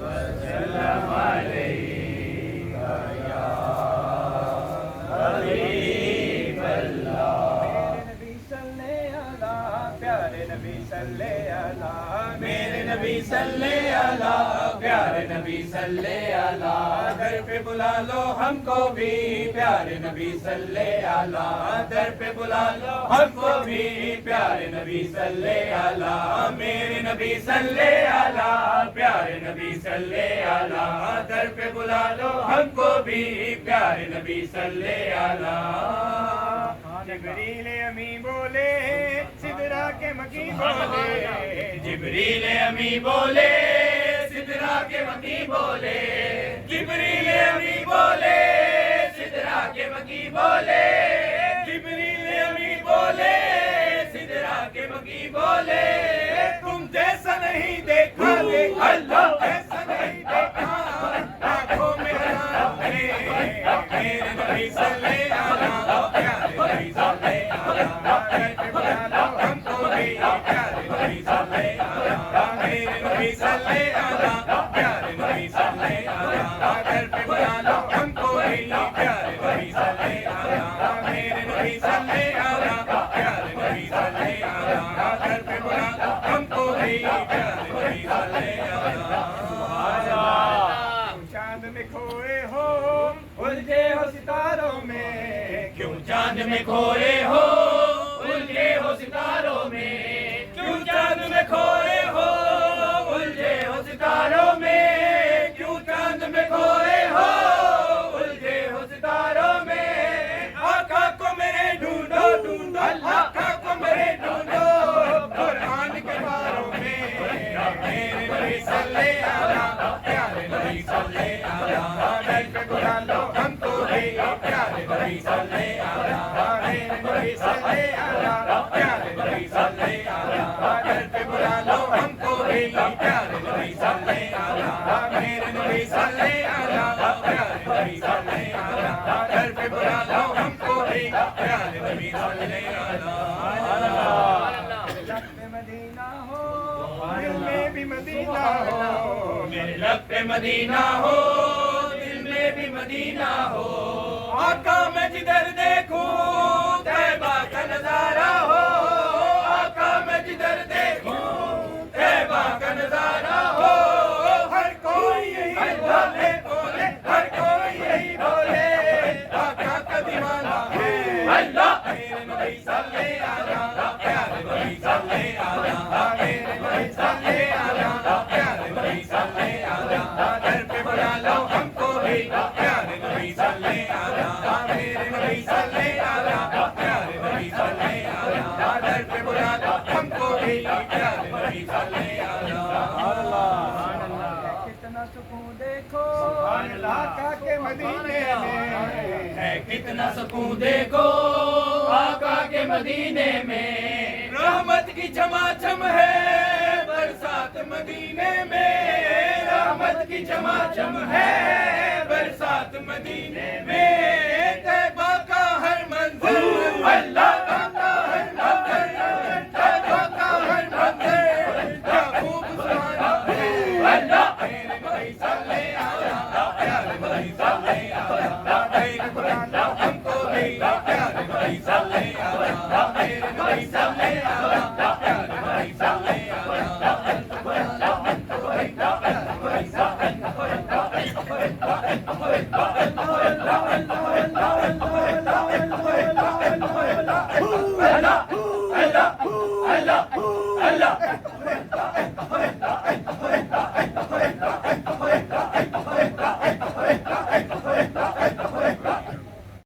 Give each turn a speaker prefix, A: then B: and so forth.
A: وسلم عليك يا حبيب اللہ۔ میرے نبی صلی اللہ، پیارے نبی صلی اللہ، در پہ بلا لو ہم کو بھی، پیارے نبی صلی اللہ، در پہ بلا لو ہم کو بھی، پیارے نبی صلی اللہ، میرے نبی صلی اللہ، پیارے نبی صلی اللہ، در پہ بلا لو ہم کو بھی، پیارے نبی صلی اللہ۔
B: جبریل امی بولے سدرا کے مکی بولے،
A: جبریل امی بولے سدرا کے مکی بولے، جبریل امی بولے سدرا کے مکی بولے، جبریل امی بولے سدرا کے مکی بولے، تم جیسا نہیں دیکھا دیکھا اللہ ایسا نہیں دیکھا آنکھوں میں ہزاروں نے، میرے نبی صلی اللہ، پیارے نبی صلی اللہ، گھر پہ بلا لو ہم کو بھی، پیارے نبی صلی اللہ، میرے نبی صلی اللہ، پیارے نبی صلی اللہ، گھر پہ بلا لو ہم کو بھی، پیارے نبی صلی اللہ، میرے نبی صلی اللہ، پیارے نبی صلی اللہ، گھر پہ بلا لو ہم کو بھی، پیارے نبی صلی اللہ۔
B: چاند میں کھوئے ہو الجھے ہو ستاروں میں،
A: کیوں چاند میں کھوئے ہو الجھے ہو ستاروں میں، کیوں چاند میں کھوئے ہو الجھے ہو ستاروں میں، کیوں چاند میں کھوئے ہو الجھے ہو ستاروں میں، آقا کو میرے ڈھونڈو ڈھونڈو، آقا کو میرے ڈھونڈو قرآن کے باروں میں، میرے نبی صلی اللہ، پیارے نبی صلی اللہ، گھر پہ بلا لو ہم کو بھی، پیارے نبی صلی اللہ، میرے نبی صلی اللہ، پیارے نبی صلی اللہ، گھر پہ بلا لو ہم کو بھی، پیارے نبی صلی اللہ، میرے نبی صلی اللہ، پیارے نبی صلی اللہ، گھر پہ بلا لو ہم کو بھی، پیارے نبی صلی اللہ۔
B: لب پہ مدینہ ہو دل میں بھی مدینہ ہو،
A: میرے لب پہ مدینہ ہو دل میں بھی مدینہ ہو، آقا میں جدھر دیکھوں طیبہ کا نظارہ ہو، آقا میں جدھر دیکھوں طیبہ کا نظارہ ہو،
B: ہر کوئی یہی بولے بولے، ہر کوئی یہی بولے آقا کا دیوانہ ہے
A: اللہ
B: میرے نبی صلی اللہ، پیارے نبی صلی اللہ، میرے نبی صلی اللہ، پیارے نبی صلی اللہ، گھر پہ بلا لو ہم کو بھی، پیارے نبی صلی اللہ، میرے نبی صلی اللہ، پیارے نبی صلی اللہ، گھر پہ بلا لو ہم کو بھی، پیارے نبی صلی اللہ۔ کتنا سکون دیکھو آقا کے مدینے میں،
A: ہے کتنا سکون دیکھو آقا کے مدینے میں، رحمت کی چماچم ہے برسات مدینے میں، رحمت کی چماچم ہے برسات مدینے میں، طیبہ کا ہر منظر اللہ کا ہر منظر، طیبہ کا ہر منظر کیا خوب سہانا ہے اللہ، میرے نبی صلی اللہ، پیارے نبی صلی اللہ، میرے بلا لو ہم کو بھی، پیارے نبی صلی اللہ، میرے نبی صلی اللہ، پیارے نبی صلی اللہ، بلا لو ہم کو بھی، پیارے نبی صلی اللہ۔